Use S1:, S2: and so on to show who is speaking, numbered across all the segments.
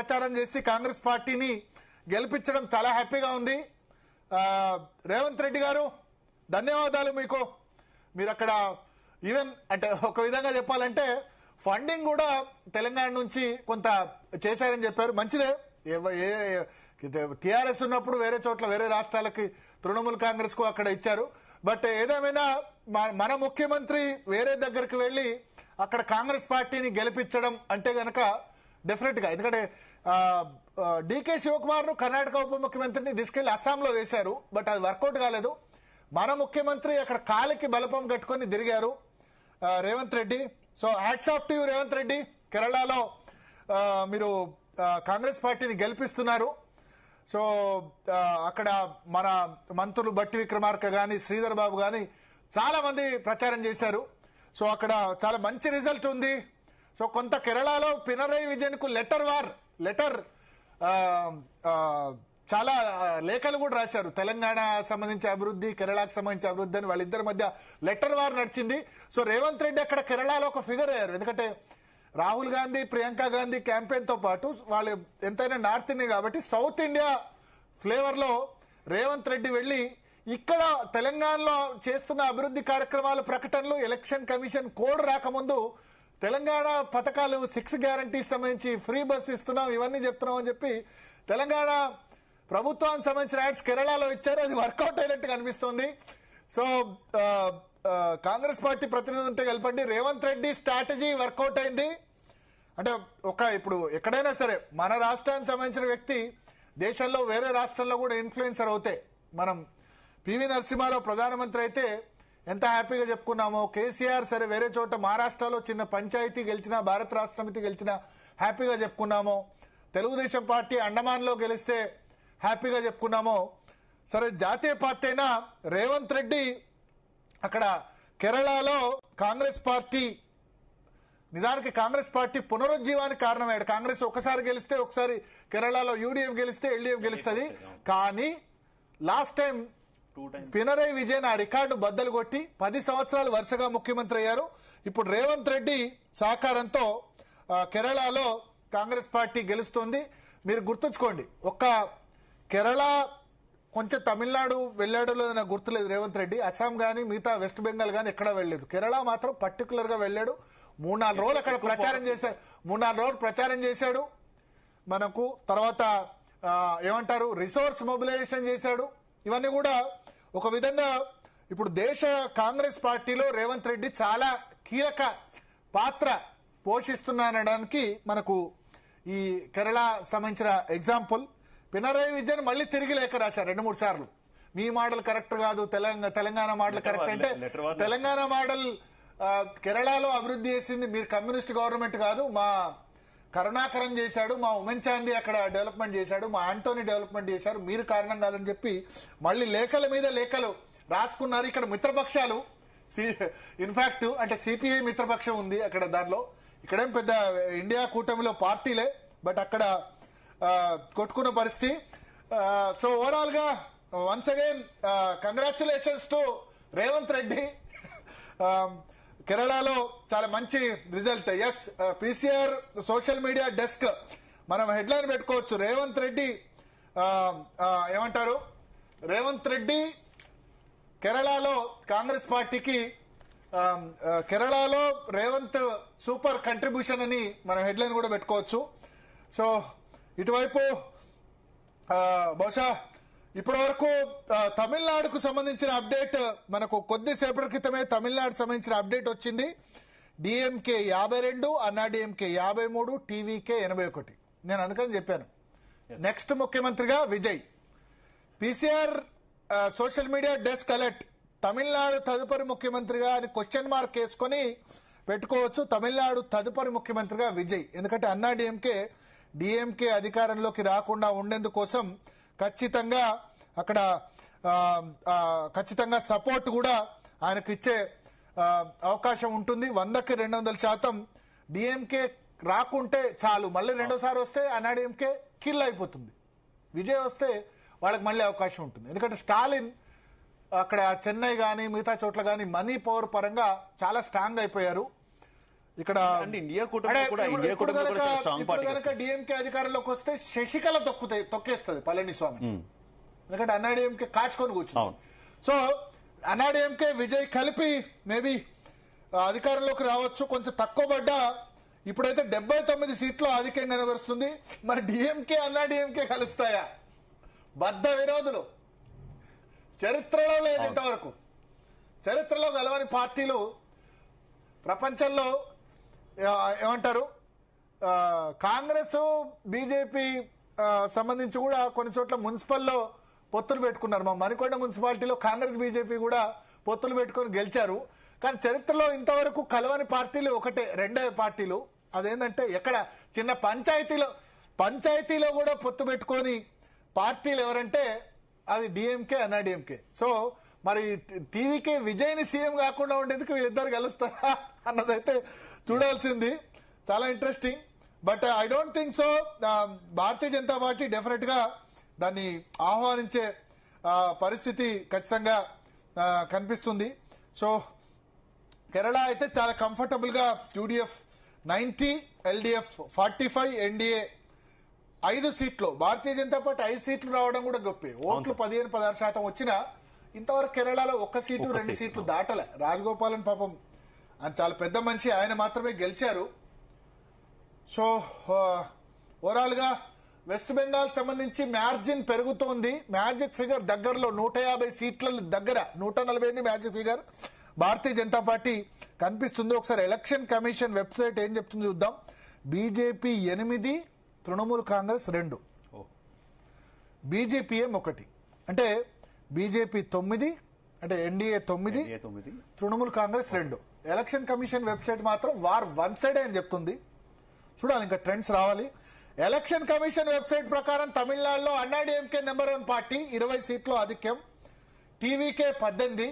S1: ప్రచారం చేసి కాంగ్రెస్ పార్టీని గెలిపించడం చాలా హ్యాపీగా ఉంది. రేవంత్ రెడ్డి గారు ధన్యవాదాలు మీకు. మీరు అక్కడ ఈవెన్ అంటే ఒక విధంగా చెప్పాలంటే ఫండింగ్ కూడా తెలంగాణ నుంచి కొంత చేశారని చెప్పారు. మంచిదే. టీఆర్ఎస్ ఉన్నప్పుడు వేరే చోట్ల వేరే రాష్ట్రాలకి తృణమూల్ కాంగ్రెస్ కు అక్కడ ఇచ్చారు. బట్ ఏదేమైనా మన ముఖ్యమంత్రి వేరే దగ్గరికి వెళ్ళి అక్కడ కాంగ్రెస్ పార్టీని గెలిపించడం అంటే గనక డెఫినెట్ గా, ఎందుకంటే డికే శివకుమార్ ను కర్ణాటక ఉప ముఖ్యమంత్రిని తీసుకెళ్లి అస్సాంలో వేశారు. బట్ అది వర్కౌట్ కాలేదు. మన ముఖ్యమంత్రి అక్కడ కాలికి బలపం కట్టుకొని తిరిగారు Revanth Reddy. So hats off to you Revanth Reddy. కేరళలో మీరు కాంగ్రెస్ పార్టీని గెలిపిస్తున్నారు. సో అక్కడ మన మంత్రులు బట్టి విక్రమార్క గాని శ్రీధర్ బాబు గాని చాలా మంది ప్రచారం చేశారు. సో అక్కడ చాలా మంచి రిజల్ట్ ఉంది. సో కొంత కేరళలో పినరయి విజయన్ కు లెటర్ చాలా లేఖలు కూడా రాశారు. తెలంగాణ సంబంధించి అభివృద్ధి, కేరళకు సంబంధించి అభివృద్ధి అని వాళ్ళిద్దరి మధ్య లెటర్ వార్ నడిచింది. సో రేవంత్ రెడ్డి అక్కడ కేరళలో ఒక ఫిగర్ అయ్యారు. ఎందుకంటే రాహుల్ గాంధీ, ప్రియాంక గాంధీ క్యాంపెయిన్ తో పాటు వాళ్ళు ఎంతైనా నార్త్ ఇండియా కాబట్టి సౌత్ ఇండియా ఫ్లేవర్ లో రేవంత్ రెడ్డి వెళ్లి ఇక్కడ తెలంగాణలో చేస్తున్న అభివృద్ధి కార్యక్రమాల ప్రకటనలు, ఎలక్షన్ కమిషన్ కోడ్ రాకముందు తెలంగాణ పథకాలు 6 గ్యారంటీస్ సంబంధించి ఫ్రీ బస్ ఇస్తున్నాం, ఇవన్నీ చెప్తున్నాం అని చెప్పి తెలంగాణ ప్రభుత్వానికి సంబంధించిన యాడ్స్ కేరళలో ఇచ్చారు. అది వర్కౌట్ అయినట్టు కనిపిస్తోంది. సో కాంగ్రెస్ పార్టీ ప్రతినిధి ఉంటే కలపండి. రేవంత్ రెడ్డి స్ట్రాటజీ వర్కౌట్ అయింది. అంటే ఇప్పుడు ఎక్కడైనా సరే మన రాష్ట్రానికి సంబంధించిన వ్యక్తి దేశంలో వేరే రాష్ట్రంలో కూడా ఇన్ఫ్లుయెన్సర్ అవుతాయి. మనం పివి నరసింహారావు ప్రధానమంత్రి అయితే ఎంత హ్యాపీగా చెప్పుకున్నామో, కేసీఆర్ సరే వేరే చోట మహారాష్ట్రలో చిన్న పంచాయతీ గెలిచినా, భారత రాష్ట్ర సమితి గెలిచినా హ్యాపీగా చెప్పుకున్నామో, తెలుగుదేశం పార్టీ అండమాన్లో గెలిస్తే హ్యాపీగా చెప్పుకున్నామో, సరే జాతీయ పార్టీ అయినా రేవంత్ రెడ్డి అక్కడ కేరళలో కాంగ్రెస్ పార్టీ నిజానికి కాంగ్రెస్ పార్టీ పునరుజ్జీవానికి కారణమయ్యాడు. కాంగ్రెస్ ఒకసారి గెలిస్తే, ఒకసారి కేరళలో యూడీఎఫ్ గెలిస్తే ఎల్డీఎఫ్ గెలుస్తుంది. కానీ లాస్ట్ టైం పినరయి విజయన్ ఆ రికార్డు బద్దలు కొట్టి 10 సంవత్సరాలు వరుసగా ముఖ్యమంత్రి అయ్యారు. ఇప్పుడు రేవంత్ రెడ్డి సహకారంతో కేరళలో కాంగ్రెస్ పార్టీ గెలుస్తుంది. మీరు గుర్తుంచుకోండి, ఒక్క కేరళ కొంచెం తమిళనాడు వెళ్ళాడో లేదో నాకు గుర్తులేదు రేవంత్ రెడ్డి. అస్సాం గానీ మిగతా వెస్ట్ బెంగాల్ గానీ ఎక్కడా వెళ్ళలేదు. కేరళ మాత్రం పర్టికులర్ గా వెళ్ళాడు. 3-4 రోజులు అక్కడ ప్రచారం చేశాడు. 3-4 రోజులు ప్రచారం చేశాడు. మనకు తర్వాత ఏమంటారు రిసోర్స్ మొబిలైజేషన్ చేశాడు. ఇవన్నీ కూడా ఒక విధంగా ఇప్పుడు దేశ కాంగ్రెస్ పార్టీలో రేవంత్ రెడ్డి చాలా కీలక పాత్ర పోషిస్తున్నానడానికి మనకు ఈ కేరళ సంబంధించిన ఎగ్జాంపుల్. పినరయి విజయన్ మళ్ళీ తిరిగి లేఖ రాశారు 2-3 సార్లు. మీ మోడల్ కరెక్ట్ కాదు, తెలంగాణ మోడల్ కరెక్ట్ అంటే తెలంగాణ మోడల్ కేరళలో అభివృద్ధి చేసింది మీరు కమ్యూనిస్ట్ గవర్నమెంట్ కాదు, మా కరుణాకరన్ చేశాడు, మా ఉమెన్ చాందీ అక్కడ డెవలప్మెంట్ చేశాడు, మా ఆంటోనీ డెవలప్మెంట్ చేశారు, మీరు కారణం కాదని చెప్పి మళ్ళీ లేఖల మీద లేఖలు రాసుకున్నారు. ఇక్కడ మిత్రపక్షాలు ఇన్ఫాక్ట్ అంటే సిపిఐ మిత్రపక్షం ఉంది అక్కడ. దానిలో ఇక్కడేం పెద్ద ఇండియా కూటమిలో పార్టీలే, బట్ అక్కడ కొట్టుకున్న పరిస్థితి. సో ఓవరాల్ గా once again congratulations to Revanth Reddy. కేరళలో చాలా మంచి result. Yes, PCR social media desk మనం హెడ్లైన్ పెట్టుకోవచ్చు. రేవంత్ రెడ్డి ఏమంటారు, రేవంత్ రెడ్డి కేరళలో కాంగ్రెస్ పార్టీకి కేరళలో రేవంత్ సూపర్ కంట్రిబ్యూషన్ అని మనం హెడ్లైన్ కూడా పెట్టుకోవచ్చు. సో ఇటువైపు బహుశా ఇప్పటి వరకు తమిళనాడుకు సంబంధించిన అప్డేట్ మనకు కొద్దిసేపటి క్రితమే తమిళనాడు సంబంధించిన అప్డేట్ వచ్చింది. DMK 52, Anna DMK 53, TVK 81. నేను అందుకని చెప్పాను నెక్స్ట్ ముఖ్యమంత్రిగా Vijay. PCR social media desk alert, Tamil Nadu తదుపరి ముఖ్యమంత్రిగా అని క్వశ్చన్ మార్క్ వేసుకొని పెట్టుకోవచ్చు. తమిళనాడు తదుపరి ముఖ్యమంత్రిగా విజయ్. ఎందుకంటే అన్నాడీఎంకే డిఎంకే అధికారంలోకి రాకుండా ఉండేందుకోసం ఖచ్చితంగా అక్కడ ఖచ్చితంగా సపోర్ట్ కూడా ఆయనకు ఇచ్చే అవకాశం ఉంటుంది. 100కి 200% డిఎంకే రాకుంటే చాలు, మళ్ళీ రెండోసారి వస్తే అన్నాడీఎంకే కిల్ అయిపోతుంది. విజయ్ వస్తే వాళ్ళకి మళ్ళీ అవకాశం ఉంటుంది. ఎందుకంటే స్టాలిన్ అక్కడ చెన్నై కానీ మిగతా చోట్ల కానీ మనీ పవర్ పరంగా చాలా స్ట్రాంగ్ అయిపోయారు. ఇక్కడ
S2: ఇండియా కనుక
S1: డిఎంకే అధికారంలోకి వస్తే శశికళ తొక్కేస్తుంది పళనిస్వామి, ఎందుకంటే అన్నాడీఎంకే కాచుకొని కూర్చుంది. సో అన్నాడీఎంకే విజయ్ కలిపి మేబీ అధికారంలోకి రావచ్చు. కొంచెం తక్కువ పడ్డా ఇప్పుడైతే 79 సీట్లు ఆధిక్యం కనబరుస్తుంది. మరి డిఎంకే అన్నాడీఎంకే కలుస్తాయా? బద్ధ విరోధులు, చరిత్రలో లేదు ఇంతవరకు. చరిత్రలో గెలవని పార్టీలు ప్రపంచంలో ఏమంటారు, కాంగ్రెస్ బీజేపీ సంబంధించి కూడా కొన్ని చోట్ల మున్సిపల్లో పొత్తులు పెట్టుకున్నారు. మా మణికొండ మున్సిపాలిటీలో కాంగ్రెస్ బీజేపీ కూడా పొత్తులు పెట్టుకొని గెలిచారు. కానీ చరిత్రలో ఇంతవరకు కలవని పార్టీలు ఒకటే, రెండే పార్టీలు. అదేంటంటే ఎక్కడ చిన్న పంచాయతీలో కూడా పొత్తు పెట్టుకొని పార్టీలు ఎవరంటే అది డిఎంకే అన్నాడీఎంకే. సో మరి టీవీకే విజయ్ని సీఎం కాకుండా ఉండేందుకు వీళ్ళిద్దరు కలుస్తారా అన్నదైతే చూడాల్సింది. చాలా interesting. But I don't think so. Bharatiya Janata party definite గా దాన్ని ఆహ్వానించే పరిస్థితి ఖచ్చితంగా కనిపిస్తుంది. సో కేరళ అయితే చాలా కంఫర్టబుల్ గా యూడిఎఫ్ 90, ఎల్డిఎఫ్ 45, ఎన్డీఏ 5 సీట్లు, భారతీయ జనతా పార్టీ 5 సీట్లు రావడం కూడా గొప్పే. ఓట్లు 15-16% వచ్చినా ఇంతవరకు కేరళలో 1 సీటు 2 సీట్లు దాటలే. రాజగోపాలన్ పాపం ఆయన చాలా పెద్ద మనిషి, ఆయన మాత్రమే గెలిచారు. సో ఓవరాల్ గా వెస్ట్ బెంగాల్ సంబంధించి మ్యార్జిన్ పెరుగుతోంది. మ్యాజిక్ ఫిగర్ దగ్గరలో 150 సీట్ల దగ్గర 148 magic figure Bharatiya Janata party కనిపిస్తుంది. ఒకసారి ఎలక్షన్ కమిషన్ వెబ్సైట్ ఏం చెప్తుంది చూద్దాం. బీజేపీ 8, తృణమూల్ కాంగ్రెస్ 2, బీజేపీఎం 1. అంటే బీజేపీ 9, అంటే NDA 9, Trinamool Congress 2. Election commission website మాత్రం వార్ 1 సైడ్ అని చెప్తుంది. చూడాలి, ఇంకా ట్రెండ్స్ రావాలి. ఎలక్షన్ కమిషన్ వెబ్సైట్ ప్రకారం తమిళనాడులో అన్నాడీఎంకే నెంబర్ 1 పార్టీ, 20 సీట్లు ఆధిక్యం, టీవీకే 18.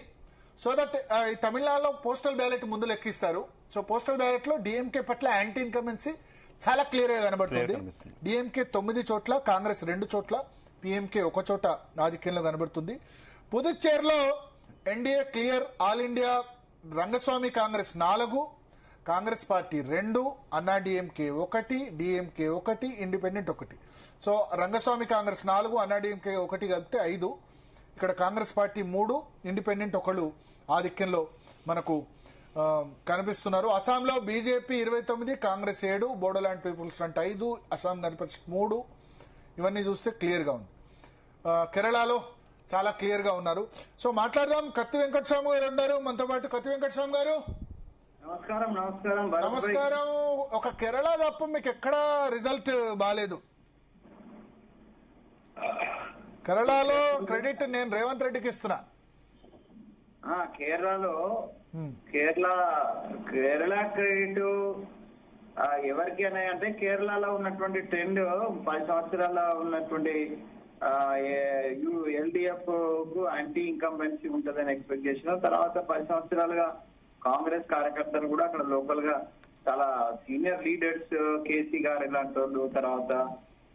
S1: సో దట్ తమిళనాడులో పోస్టల్ బ్యాలెట్ ముందు లెక్కిస్తారు. సో పోస్టల్ బ్యాలెట్ లో డిఎంకే పట్ల యాంటీ ఇన్కమెన్సీ చాలా క్లియర్ గా కనబడుతుంది. డిఎంకే 9 చోట్ల, కాంగ్రెస్ 2 చోట్ల, పిఎంకే 1 చోట ఆధిక్యంలో కనబడుతుంది. పుదుచ్చేరిలో NDA clear, all India Rangaswamy Congress 4, Congress party 2, Anna DMK 1, DMK 1, independent 1. So Rangaswamy Congress 4, Anna DMK 1 కలిపితే 5. ఇక్కడ కాంగ్రెస్ పార్టీ 3, ఇండిపెండెంట్ 1 ఆధిక్యంలో మనకు కనిపిస్తున్నారు. అస్సాంలో BJP 29, Congress 7, Bodoland people's front 5, Assam Gana Parishad 3. ఇవన్నీ చూస్తే క్లియర్ గా ఉంది. కేరళలో చాలా క్లియర్ గా ఉన్నారు. సో మాట్లాడదాం. కత్తి వెంకటస్వామి గారు ఉన్నారు మనతో పాటు. కత్తి వెంకటస్వామి గారు
S3: నమస్కారం. నమస్కారం.
S1: నమస్కారం. ఒక కేరళ తప్ప మీకు ఎక్కడ రిజల్ట్ బాగాలేదు. కేరళలో క్రెడిట్ నేను రేవంత్ రెడ్డికి ఇస్తున్నా.
S3: కేరళలో కేరళ క్రెడిట్ ఎవరికి అని అంటే కేరళలో ఉన్నటువంటి ట్రెండ్ 10 సంవత్సరాల ఉన్నటువంటి ఎల్డిఎఫ్ కు యాంటీ ఇన్కంబెన్సీ ఉంటుందని ఎక్స్పెక్టేషన్. తర్వాత 10 సంవత్సరాలుగా కాంగ్రెస్ కార్యకర్తలు కూడా అక్కడ లోకల్ గా చాలా సీనియర్ లీడర్స్ కేసీ గారు ఇలాంటి వాళ్ళు, తర్వాత